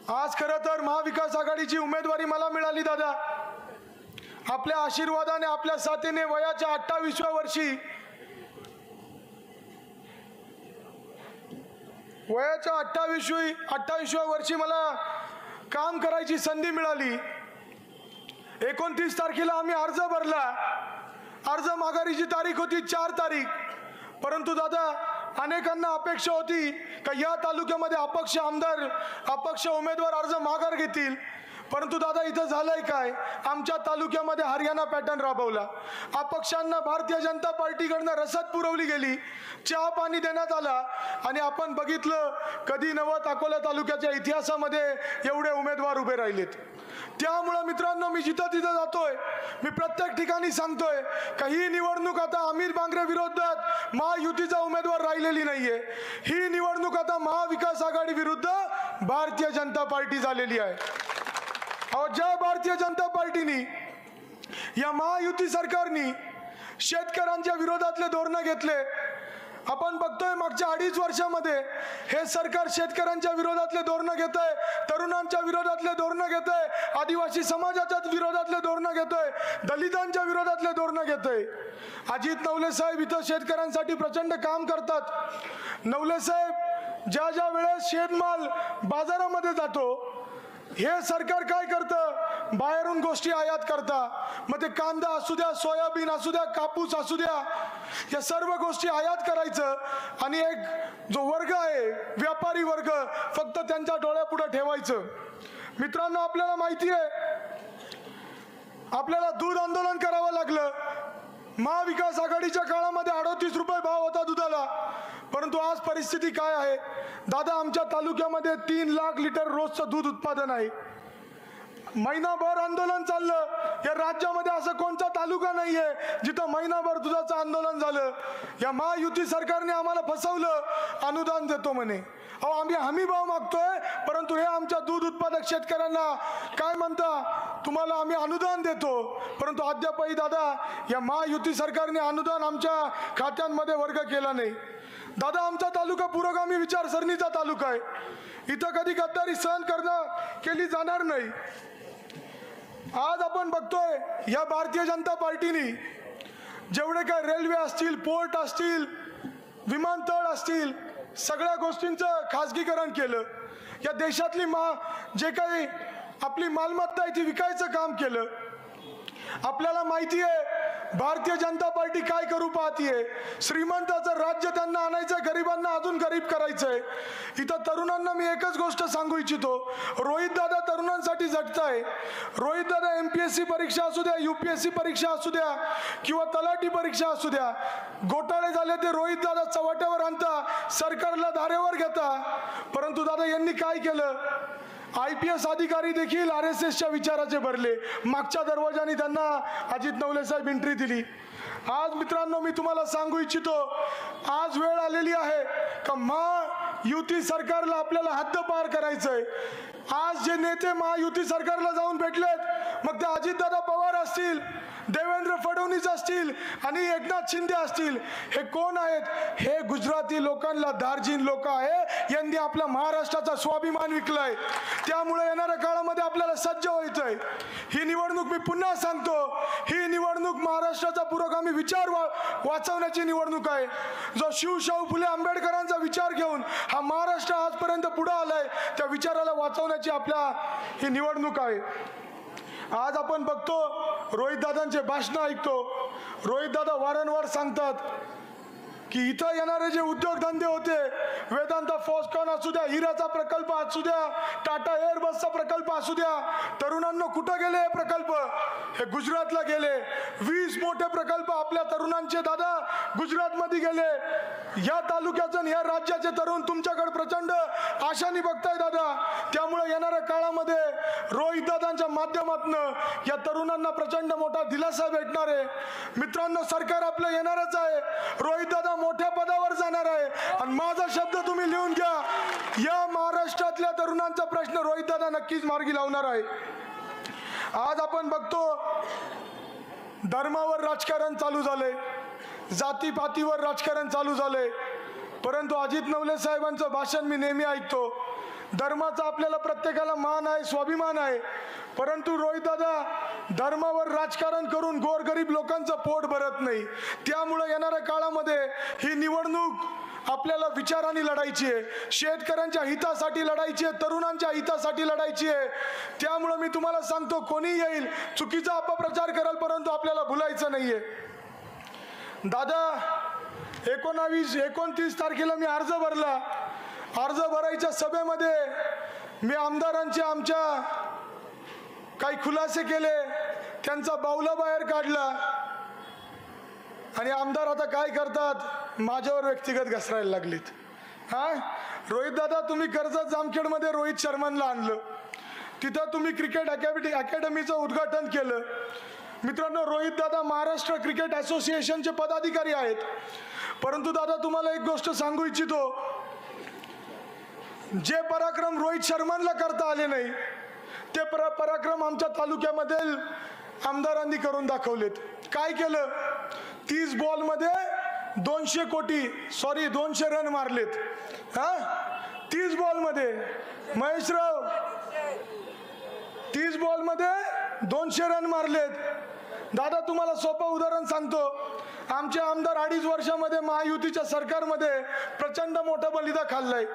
आज खरं तर महाविकास आघाडीची उमेदवारी मला मिळाली दादा. आपल्या आशीर्वादाने, आपल्या साथीने वयाच्या 28व्या वर्षी मला काम करायची संधी मिळाली. 29 तारखेला आम्ही अर्ज भरला. अर्ज माघारीची तारीख होती 4 तारीख. परंतु दादा, अनेकांना अपेक्षा होती का या तालुक्यामध्ये अपक्ष आमदार, अपक्ष उमेदवार अर्ज माघार घेतील. परंतु दादा, इथं झालंय काय? आमच्या तालुक्यामध्ये हरियाणा पॅटर्न राबवला. अपक्षांना भारतीय जनता पार्टीकडनं रसद पुरवली गेली, चहा पाणी देण्यात आला आणि आपण बघितलं कधी नवत अकोला तालुक्याच्या इतिहासामध्ये एवढे उमेदवार उभे राहिलेत. त्यामुळं मित्रांनो, मी जिथं तिथं जातोय, मी प्रत्येक ठिकाणी सांगतोय का ही निवडणूक आता अमित बांगरे विरोधात महायुतीचा उमेदवार राहिलेली नाहीये. ही निवडणूक आता महाविकास आघाडी विरुद्ध भारतीय जनता पार्टी झालेली आहे. ज्या भारतीय जनता पार्टीनी, या महायुती सरकारनी शेतकऱ्यांच्या विरोधातले धोरण घेतले. आपण बघतोय मागच्या 2.5 वर्षामध्ये हे सरकार शेतकऱ्यांच्या विरोधातले धोरण घेत आहे, तरुणांच्या विरोधातले धोरण घेत आहे, आदिवासी समाजाच्या विरोधातले धोरण घेत आहे, दलितांच्या विरोधातले धोरण घेत आहे. अजित नवले साहेब इथं शेतकऱ्यांसाठी प्रचंड काम करतात. नवले साहेब ज्या वेळेस शेतमाल बाजारामध्ये जातो, हे सरकार काय करतं? बाहेरून गोष्टी आयात करता. मग ते कांदा असू द्या, सोयाबीन असू द्या, कापूस असू द्या, या सर्व गोष्टी आयात करायचं आणि एक जो वर्ग आहे, व्यापारी वर्ग, फक्त त्यांच्या डोळ्यापुढे ठेवायचं. मित्रांनो, आपल्याला माहिती आहे, आपल्याला दूध आंदोलन करावं लागलं. महाविकास आघाडीच्या काळामध्ये 38 रुपये भाव होता दुधाला. परंतु आज परिस्थिती काय आहे दादा? आमच्या तालुक्यामध्ये 3 लाख लिटर रोजचं दूध उत्पादन आहे. महिनाभर आंदोलन चाललं. या राज्यामध्ये असं कोणता तालुका नाहीये जिथं महिनाभर दुधाचं आंदोलन झालं. या महायुती सरकारने आम्हाला फसवलं, अनुदान देतो म्हणे. आम्ही हमी भाव मागतोय, परंतु हे आमच्या दूध उत्पादक शेतकऱ्यांना काय म्हणता, तुम्हाला आम्ही अनुदान देतो. परंतु अद्यापही दादा, या महायुती सरकारने अनुदान आमच्या खात्यांमध्ये वर्ग केला नाही. दादा, आमचा तालुका पुरोगामी विचारसरणीचा तालुका आहे. इथं कधी गद्दारी सहन केली जाणार नाही. आज आपण बघतोय या भारतीय जनता पार्टीने जेवढे काय रेल्वे असतील, पोर्ट असतील, विमानतळ असतील, सगळ्या गोष्टींचं खाजगीकरण केलं. या देशातली जे काही आपली मालमत्ता आहे ती विकायचं काम केलं. आपल्याला माहिती आहे भारतीय जनता पार्टी काय करू पाहतीये. श्रीमंताचं राज्य त्यांना आणायचं, गरिबांना अजून गरीब करायचंय. इथं तरुणांना मी एकच गोष्ट सांगू इच्छितो, रोहित दादा तरुणांसाठी झटताय. रोहित दादा MPSC परीक्षा असू द्या, UPSC परीक्षा असू द्या किंवा तलाठी परीक्षा असू द्या, घोटाळे झाले ते रोहित दादा चव्हाट्यावर आणता, सरकारला धारेवर घेता. परंतु दादा, यांनी काय केलं? IPS अधिकारी देखील RSSच्या विचाराचे भरले. मागच्या दरवाजाने त्यांना अजित नवले साहेब एंट्री दिली. आज मित्रांनो, मी तुम्हाला सांगू इच्छितो, आज वेळ आलेली आहे का महायुती सरकारला आपल्याला हद्दपार करायचंय. आज जे नेते महायुती सरकारला जाऊन भेटलेत, मग ते अजितदादा पवार असतील, देवेंद्र फडणवीस असतील आणि एकनाथ शिंदे असतील, हे कोण आहेत? हे गुजराती लोकांना दार्जिन लोक आहे. यांनी आपल्या महाराष्ट्राचा स्वाभिमान विकलाय. त्यामुळे येणाऱ्या काळामध्ये आपल्याला सज्ज व्हायचंय. ही निवडणूक, मी पुन्हा सांगतो, ही निवडणूक महाराष्ट्राचा पुरोगामी विचार वाचवण्याची निवडणूक आहे. जो शिवशाहू फुले आंबेडकरांचा विचार घेऊन हा महाराष्ट्र आजपर्यंत पुढे आलाय, त्या विचाराला वाचवण्याची आपल्या ही निवडणूक आहे. आज आपण बघतो, रोहित दादांचे भाषण ऐकतो. रोहित दादा वारंवार सांगतात की इथं येणारे जे उद्योगधंदे होते, वेदांता फॉस्कॉन असू द्या, हिराचा प्रकल्प असू द्या, टाटा एअरबसचा प्रकल्प असू द्या, तरुणांना कुठं गेले हे प्रकल्प? हे गुजरातला गेले. 20 मोठे प्रकल्प आपल्या तरुणांचे दादा गुजरातमध्ये गेले. या तालुक्याचे आणि या राज्याचे तरुण तुमच्याकडे प्रचंड आशाने बघताय दादा. त्यामुळे येणाऱ्या काळामध्ये रोहित दादांच्या माध्यमातून या तरुणांना प्रचंड मोठा दिलासा भेटणार आहे. मित्रांनो, सरकार आपलं येणारच आहे. रोहित दादा मोठ्या पदावर जाणार आहे. आणि माझा शब्द तुम्ही लिहून घ्या, या महाराष्ट्रातल्या तरुणांचा प्रश्न रोहित दादा नक्कीच मार्गी लावणार आहे. आज आपण बघतो धर्मावर राजकारण चालू झाले, जातीपातीवर राजकारण चालू झाले. परंतु अजित नवले साहेबांचं भाषण मी नेहमी ऐकतो. धर्माचा आपल्याला प्रत्येकाला मान आहे, स्वाभिमान आहे, परंतु रोहित दादा धर्मावर राजकारण करून गोरगरीब लोकांचं पोट भरत नाही. त्यामुळे येणाऱ्या काळामध्ये ही निवडणूक आपल्याला विचारांनी लढायची आहे, शेतकऱ्यांच्या हितासाठी लढायची आहे, तरुणांच्या हितासाठी लढायची आहे. त्यामुळे मी तुम्हाला सांगतो, कोणी येईल चुकीचा अपप्रचार करेल, परंतु आपल्याला भुलायचं नाहीये. दादा 29 तारखेला मी अर्ज भरला. अर्ज भरायच्या सभेमध्ये मी आमदारांचे आमच्या काही खुलासे केले, त्यांचा बावला बाहेर काढला. आणि आमदार आता काय करतात, माझ्यावर व्यक्तिगत घसरायला लागलीत. रोहित दादा, तुम्ही कर्जत जामखेडमध्ये रोहित शर्मांना आणलं, तिथं तुम्ही क्रिकेट अकॅडमीचं उद्घाटन केलं. मित्रांनो, रोहित दादा महाराष्ट्र क्रिकेट असोसिएशनचे पदाधिकारी आहेत. परंतु दादा तुम्हाला एक गोष्ट सांगू इच्छितो, जे पराक्रम रोहित शर्मांना करता आले नाही ते पराक्रम आमच्या तालुक्यामधील आमदारांनी करून दाखवलेत. काय केलं, 30 बॉलमध्ये 200 रन मारलेत. 30 बॉलमध्ये महेशराव 30 बॉलमध्ये 200 रन मारलेत. दादा तुम्हाला सोपं उदाहरण सांगतो, आमचे आमदार 2.5 वर्षामध्ये महायुतीच्या सरकारमध्ये प्रचंड मोठा बलिदा खाल्लाय.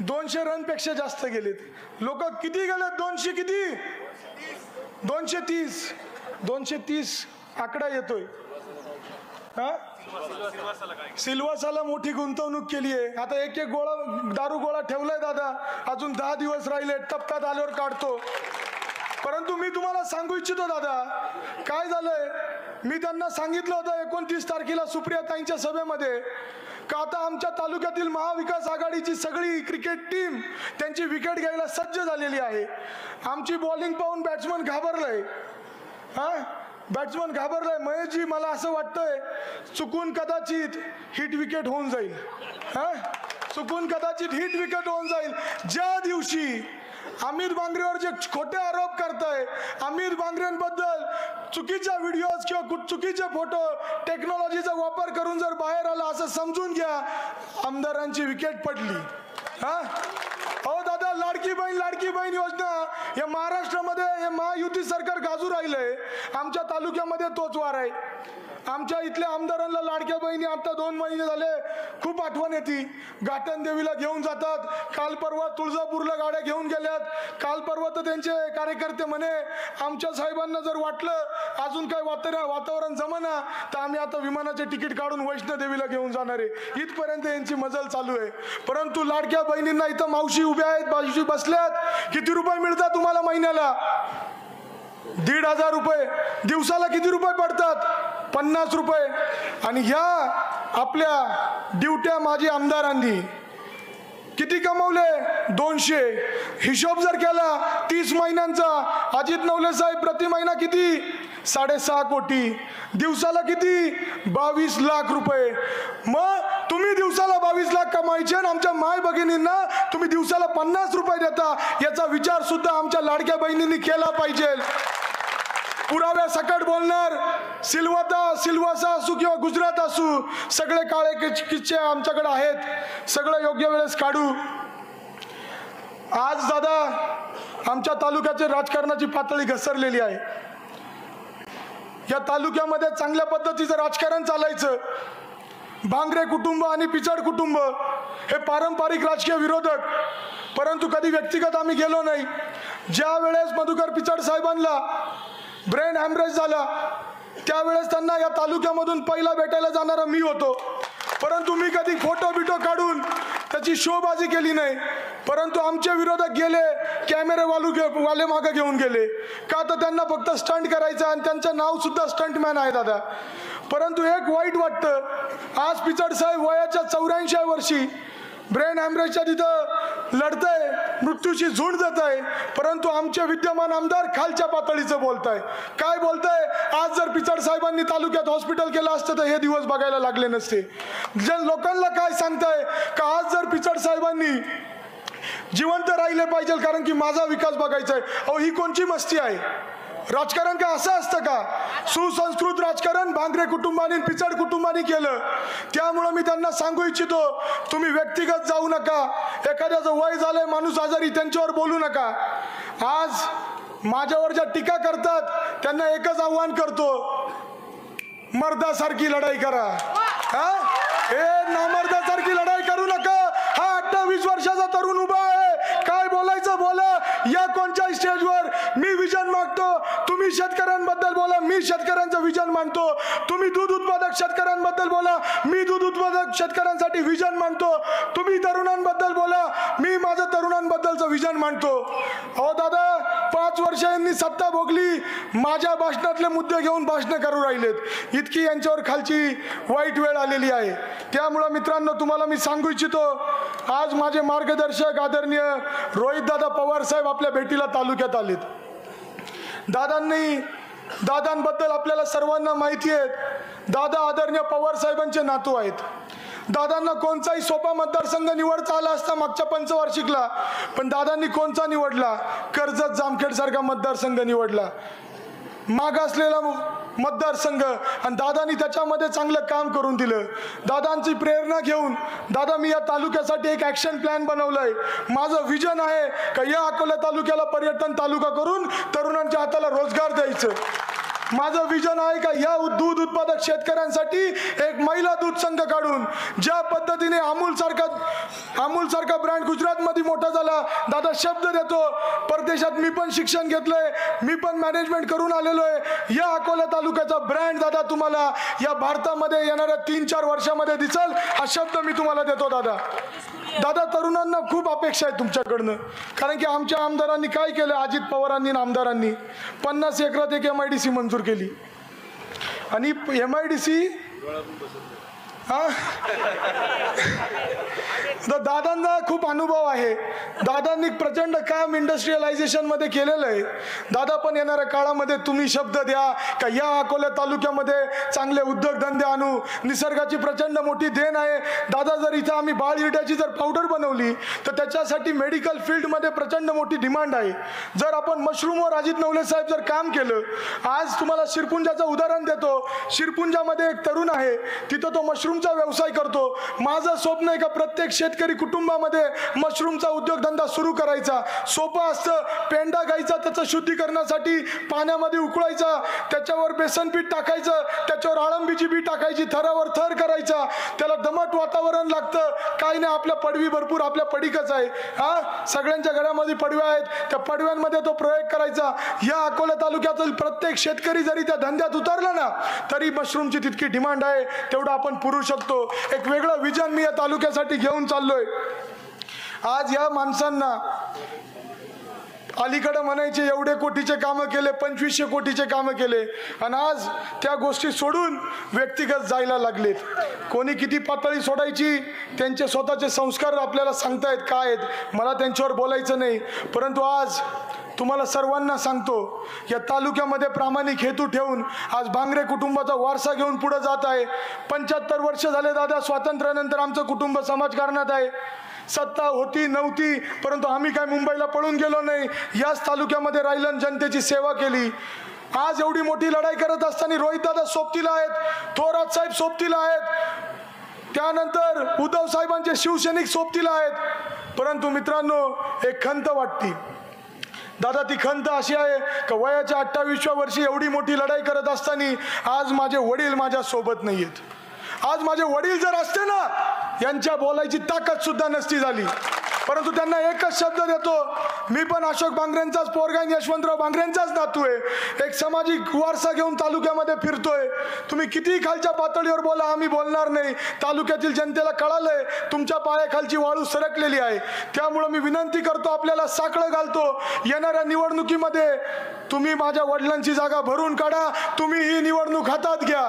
200 रन पेक्षा जास्त गेलेत. लोक किती गेलेत, 200 किती, 230 आकडा येतोय. सिल्वासाला मोठी गुंतवणूक केली आहे. आता एक गोळा दारू गोळा ठेवलाय दादा, अजून 10 दिवस राहिले, टप्प्यात आल्यावर काढतो. परंतु मी तुम्हाला सांगू इच्छितो दादा, काय झालंय, मी त्यांना सांगितलं होतं 29 तारखेला सुप्रियाताईंच्या सभेमध्ये का आता आमच्या तालुक्यातील महाविकास आघाडीची सगळी क्रिकेट टीम त्यांची विकेट घ्यायला सज्ज झालेली आहे. आमची बॉलिंग पाहून बॅट्समन घाबरलाय. बॅट्समन घाबरलाय. महेशजी, मला असं वाटतंय चुकून कदाचित हिट विकेट होऊन जाईल. चुकून कदाचित हिट विकेट होऊन जाईल. ज्या दिवशी अमित बांगरेवर जे खोटे आरोप करताय, अमित बांगरेंबद्दल चुकीच्या व्हिडिओज किंवा चुकीचे फोटो टेक्नॉलॉजीचा वापर करून जर बाहेर आला असं समजून घ्या, आमदारांची विकेट पडली. अहो दादा, लाडकी बहीण योजना या महाराष्ट्रामध्ये हे महायुती सरकार गाजू राहिलंय. आमच्या तालुक्यामध्ये तोच वार आहे. आमच्या इथल्या आमदारांना लाडक्या बहिणी आता 2 महिने झाले खूप आठवण येते. घाटन देवीला घेऊन जातात, काल परवा तुळजापूरला गाड्या घेऊन गेल्यात. काल परवा तर त्यांचे कार्यकर्ते म्हणे आमच्या साहेबांना जर वाटलं अजून काय वातावरण जमना तर आम्ही आता विमानाचे तिकीट काढून वैष्णोदेवीला घेऊन जाणार आहे. इथपर्यंत यांची मजल चालू आहे. परंतु लाडक्या बहिणींना इथं मावशी उभ्या आहेत, मावशी बसल्यात. किती रुपये मिळतात तुम्हाला महिन्याला? 1,500 रुपये. दिवसाला किती रुपये पडतात? 50 रुपये. आणि ह्या आपल्या ड्युट्या माझी आमदारांनी किती कमवले? 200. हिशोब जर केला 30 महिन्यांचा, अजित नवले साहेब प्रति महिना किती? 6.5 कोटी. दिवसाला किती? 22 लाख रुपये. मग तुम्ही दिवसाला 22 लाख कमायचे आणि आमच्या माय भगिनींना तुम्ही दिवसाला 50 रुपये देता, याचा विचार सुद्धा आमच्या लाडक्या बहिणींनी केला पाहिजे. पुराव्या सकट बोलणार, सिल्वासा असू किंवा गुजरात असू, सगळे काळे किस्से आमच्याकडे आहेत. सगळं योग्य वेळेस काढू. आज दादा आमच्या तालुक्याच्या राजकारणाची पातळी घसरलेली आहे. या तालुक्यामध्ये चांगल्या पद्धतीचं राजकारण चालायचं. भांगरे कुटुंब आणि पिचड कुटुंब हे पारंपरिक राजकीय विरोधक, परंतु कधी व्यक्तिगत आम्ही गेलो नाही. ज्या वेळेस मधुकर पिचड साहेबांना ब्रेन हॅमरेज झाला त्यावेळेस त्यांना या तालुक्यामधून पहिला भेटायला जाणारा मी होतो. परंतु मी कधी फोटो बिटो काढून त्याची शोबाजी केली नाही. परंतु आमचे विरोधक गेले, कॅमेरे वाले मागे घेऊन गेले. का तर त्यांना फक्त स्टंट करायचं आणि त्यांचं नाव सुद्धा स्टंटमॅन आहे दादा. परंतु एक वाईट वाटतं, आज पिचड साहेब वयाच्या 84व्या वर्षी ब्रेन हॅमरेजच्या तिथं लढतंय, मृत्यूची झुंड देत आहे. परंतु आमचे विद्यमान आमदार खालच्या पातळीचं बोलताय. काय बोलताय? आज जर पिचड साहेबांनी तालुक्यात हॉस्पिटल केलं असतं तर हे दिवस बघायला लागले नसते. जे लोकांना काय सांगताय का आज जर पिचड साहेबांनी जिवंत राहिले पाहिजे कारण की माझा विकास बघायचा आहे. अहो ही कोणची मस्ती आहे? राजकारण काय असं असतं का? सुसंस्कृत राजकारण भांगरे कुटुंबाने पिचड कुटुंबाने केलं. त्यामुळं मी त्यांना सांगू इच्छितो, तुम्ही व्यक्तिगत जाऊ नका. एखाद्याचं वय झालंय, माणूस आजारी, त्यांच्यावर बोलू नका. आज माझ्यावर ज्या टीका करतात त्यांना एकच आव्हान करतो, मर्दासारखी लढाई करा. हे नामर्दासारखी लढाई करू नका. हा 28 वर्षाचा तरुण उभा आहे, काय बोलायचं बोला. या कोणत्याही स्टेजवर मी विजन मागतो, तुम्ही शेतकऱ्यांबद्दल बोला, मी शेतकऱ्यांचं विजन मांडतो. तुम्ही दूध उत्पादक शेतकऱ्यांबद्दल बोला, मी दूध उत्पादक शेतकऱ्यांसाठी विजन मांडतो. तुम्ही तरुणांबद्दल बोला, मी माझं तरुणांबद्दलचं विजन मांडतो. अहो दादा, 5 वर्ष यांनी सत्ता भोगली, माझ्या भाषणातले मुद्दे घेऊन भाषणं करू राहिलेत. इतकी यांच्यावर खालची वाईट वेळ आलेली आहे. त्यामुळं मित्रांनो, तुम्हाला मी सांगू इच्छितो, आज माझे मार्गदर्शक आदरणीय रोहितदादा पवार साहेब आपल्या भेटीला तालुक्यात आलेत. दादांबद्दल आपल्याला सर्वांना माहिती आहे, दादा आदरणीय पवार साहेबांचे नातू आहेत. दादांना कोणताही सोपा मतदारसंघ निवडता आला असता मागच्या पंचवार्षिकला, पण दादांनी कोणता निवडला? कर्जत जामखेड सारखा मतदारसंघ निवडला, मागासलेला मतदारसंघ, आणि दादांनी त्याच्यामध्ये चांगलं काम करून दिलं. दादांची प्रेरणा घेऊन दादा, मी या तालुक्यासाठी एक ॲक्शन प्लॅन बनवलाय. माझं विजन आहे का या अकोला तालुक्याला पर्यटन तालुका करून तरुणांच्या हाताला रोजगार द्यायचं. माझं विजन आहे का या दूध उत्पादक शेतकऱ्यांसाठी एक महिला दूध संघ काढून, ज्या पद्धतीने अमूल सारखा ब्रँड गुजरातमध्ये मोठा झाला. दादा शब्द देतो, परदेशात मी पण शिक्षण घेतलंय, मी पण मॅनेजमेंट करून आलेलो आहे. या अकोला तालुक्याचा ब्रँड दादा तुम्हाला या भारतामध्ये येणाऱ्या 3-4 वर्षामध्ये दिसल, हा शब्द मी तुम्हाला देतो. दादा, तरुणांना खूप अपेक्षा आहे तुमच्याकडनं, कारण की आमच्या आमदारांनी काय केलं, अजित पवारांनी आमदारांनी 50 एकरात एक MIDC मंजूर केली. आणि MIDC दादांना खूप अनुभव आहे. दादांनी प्रचंड काम इंडस्ट्रियलायझेशन मध्ये केलेलं आहे. दादा पण येणाऱ्या काळामध्ये तुम्ही शब्द द्या का या अकोला तालुक्यामध्ये चांगले उद्योगधंदे आणू. निसर्गाची प्रचंड मोठी देण आहे. दादा, जर इथं आम्ही बाळ इरड्याची जर पावडर बनवली तर त्याच्यासाठी मेडिकल फील्डमध्ये प्रचंड मोठी डिमांड आहे. जर आपण मशरूमवर अजित नवले साहेब जर काम केलं, आज तुम्हाला शिरपुंजाचं उदाहरण देतो. शिरपुंजामध्ये एक तरुण आहे, तिथं तो मशरूमचा व्यवसाय करतो. माझं स्वप्न आहे का प्रत्येक शेतकरी कुटुंबामध्ये मशरूमचा उद्योगधंदा सुरू करायचा. सोपं असतं, पेंडा घ्यायचा, त्याचं शुद्धीकरणासाठी पाण्यामध्ये उकळायचा, त्याच्यावर बेसन पीठ टाकायचं, त्याच्यावर आळंबीची बी टाकायची, थरावर थर करायचा. त्याला दमट वातावरण लागतं, काही नाही. आपल्या पडवी भरपूर, आपल्या पडीकच आहे. सगळ्यांच्या घरामध्ये पडव्या आहेत, त्या पडव्यांमध्ये तो प्रयोग करायचा. या अकोला तालुक्यातील प्रत्येक शेतकरी जरी त्या धंद्यात उतरला ना, तरी मशरूमची तितकी डिमांड आहे, तेवढं आपण पुरू शकतो. एक वेगळं विजन मी या तालुक्यासाठी घेऊन चाललोय. आज या माणसांना अलीकडे म्हणायचे एवढे कोटीचे कामं केले, 2500 कोटीचे कामं केले, आणि आज त्या गोष्टी सोडून व्यक्तिगत जायला लागलेत. कोणी किती पातळी सोडायची, त्यांचे स्वतःचे संस्कार आपल्याला सांगतायत काय आहेत, मला त्यांच्यावर बोलायचं नाही. परंतु आज तुम्हाला सर्वांना सांगतो, या तालुक्यामध्ये प्रामाणिक हेतू ठेवून आज भांगरे कुटुंबाचा वारसा घेऊन पुढे जात आहे. 75 वर्ष झाले दादा, स्वातंत्र्यानंतर आमचं कुटुंब समाजकारणात आहे. सत्ता होती नव्हती, परंतु आम्ही काय मुंबईला पळून गेलो नाही, याच तालुक्यामध्ये राहिलं, जनतेची सेवा केली. आज एवढी मोठी लढाई करत असताना रोहितदादा सोबतीला आहेत, थोरात साहेब सोबतीला आहेत, त्यानंतर उद्धव साहेबांचे शिवसैनिक सोबतीला आहेत. परंतु मित्रांनो, एक खंत वाटते दादा. ती खंत अशी आहे का वयाच्या 28व्या वर्षी एवढी मोठी लढाई करत असताना आज माझे वडील माझ्या सोबत नाही आहेत. आज माझे वडील जर असते ना, यांच्या बोलायची ताकद सुद्धा नसती झाली. परंतु त्यांना एकच शब्द देतो, मी पण अशोक भांगरेंचाच पोरगा, यशवंतराव भांगरेंचाच नातू आहे. एक सामाजिक वारसा घेऊन तालुक्यामध्ये फिरतोय. तुम्ही किती खालच्या पातळीवर बोला, आम्ही बोलणार नाही. तालुक्यातील जनतेला कळालंय तुमच्या पायाखालची वाळू सरकलेली आहे. त्यामुळे मी विनंती करतो, आपल्याला साकडं घालतो, येणाऱ्या निवडणुकीमध्ये तुम्ही माझ्या वडिलांची जागा भरून काढा. तुम्ही ही निवडणूक हातात घ्या.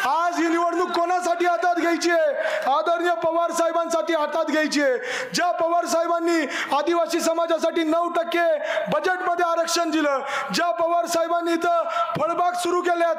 आज ही निवडणूक कोणासाठी हातात घ्यायची आहे? आदरणीय पवार साहेबांसाठी हातात घ्यायची आहे. ज्या पवार साहेबांनी आदिवासी समाजासाठी 9% बजेटमध्ये आरक्षण दिलं, ज्या पवार साहेबांनी इथं फळबाग सुरू केल्यात,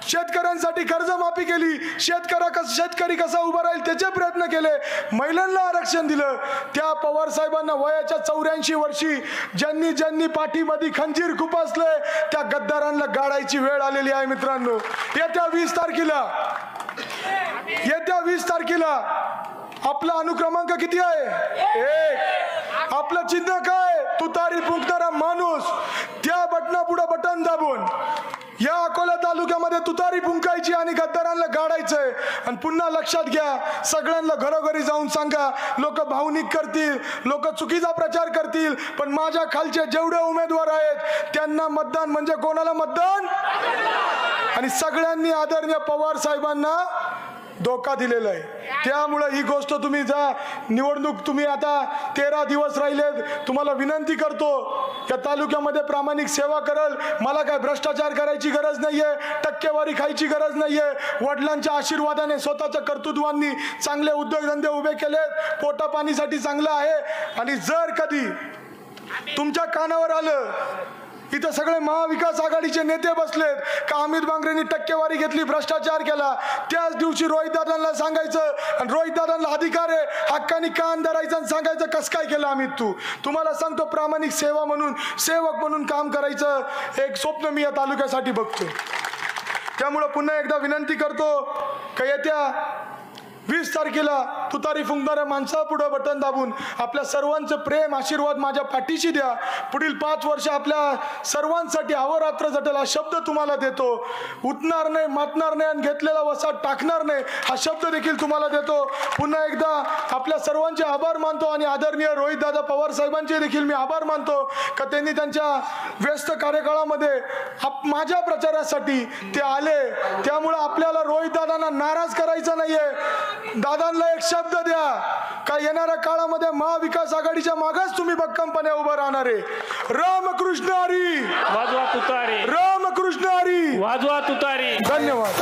शेतकऱ्यांसाठी कर्जमाफी केली, शेतकरी कसा उभा राहील त्याचे प्रयत्न केले, महिलांना आरक्षण दिलं. त्या पवार साहेबांना वयाच्या 84 वर्षी ज्यांनी पाठीमध्ये खंजीर खुपसले त्या गद्दारांना गाडायची वेळ आलेली आहे मित्रांनो. येत्या 20 तारखेला आपला अनुक्रमांक किती आहे? 1. आपलं चिन्ह काय? तुतारी फुंकणारा माणूस. त्या बटना पुढे बटन दाबून या अकोला तालुक्यामध्ये तुतारी फुंकायची आणि गद्दारांना गाडायचंय. आणि पुन्हा लक्षात घ्या, सगळ्यांना घरोघरी जाऊन सांगा, लोक भावनिक करतील, लोक चुकीचा प्रचार करतील, पण माझ्या खालचे जेवढे उमेदवार आहेत त्यांना मतदान म्हणजे कोणाला मतदान? आणि सगळ्यांनी आदरणीय पवार साहेबांना धोका दिलेला आहे. त्यामुळे ही गोष्ट तुम्ही जा, निवडणूक तुम्ही आता 13 दिवस राहिलेत, तुम्हाला विनंती करतो या तालुक्यामध्ये प्रामाणिक सेवा करल. मला काय भ्रष्टाचार करायची गरज नाहीये, टक्केवारी खायची गरज नाहीये. वडिलांच्या आशीर्वादाने स्वतःच्या कर्तृत्वांनी चांगले उद्योगधंदे उभे केलेत, पोटापाणीसाठी चांगलं आहे. आणि जर कधी तुमच्या कानावर आलं इथं सगळे महाविकास आघाडीचे नेते बसलेत का अमित बांगरेंनी टक्केवारी घेतली, भ्रष्टाचार केला, त्याच दिवशी रोहित दादांना सांगायचं, आणि रोहित दादांना अधिकार आहे हक्कानी कान धरायचं आणि सांगायचं कस काय केलं अमित तुम्हाला सांगतो प्रामाणिक सेवा म्हणून, सेवक म्हणून काम करायचं एक स्वप्न मी या तालुक्यासाठी बघतो. त्यामुळे पुन्हा एकदा विनंती करतो का येत्या 20 तारखेला तुतारी फुंकणाऱ्या माणसापुढे बटन दाबून आपल्या सर्वांचं प्रेम आशीर्वाद माझ्या पाठीशी द्या. पुढील 5 वर्ष आपल्या सर्वांसाठी अहोरात्र झटेल हा शब्द तुम्हाला देतो. उठणार नाही, मातणार नाही आणि घेतलेला वसा टाकणार नाही हा शब्द देखील तुम्हाला देतो. पुन्हा एकदा आपल्या सर्वांचे आभार मानतो आणि आदरणीय रोहित दादा पवार साहेबांचे देखील मी आभार मानतो का त्यांनी त्यांच्या व्यस्त कार्यकाळामध्ये माझ्या प्रचारासाठी ते आले. त्यामुळे आपल्याला रोहित दादांना नाराज करायचं नाहीये. दादांना एक शब्द द्या का येणाऱ्या काळामध्ये महाविकास आघाडीच्या मागच तुम्ही भक्कमपणे उभं राहणार आहे. रामकृष्ण हरी, वाजवा तुतारी. रामकृष्ण हरी, वाजवा तुतारी. धन्यवाद.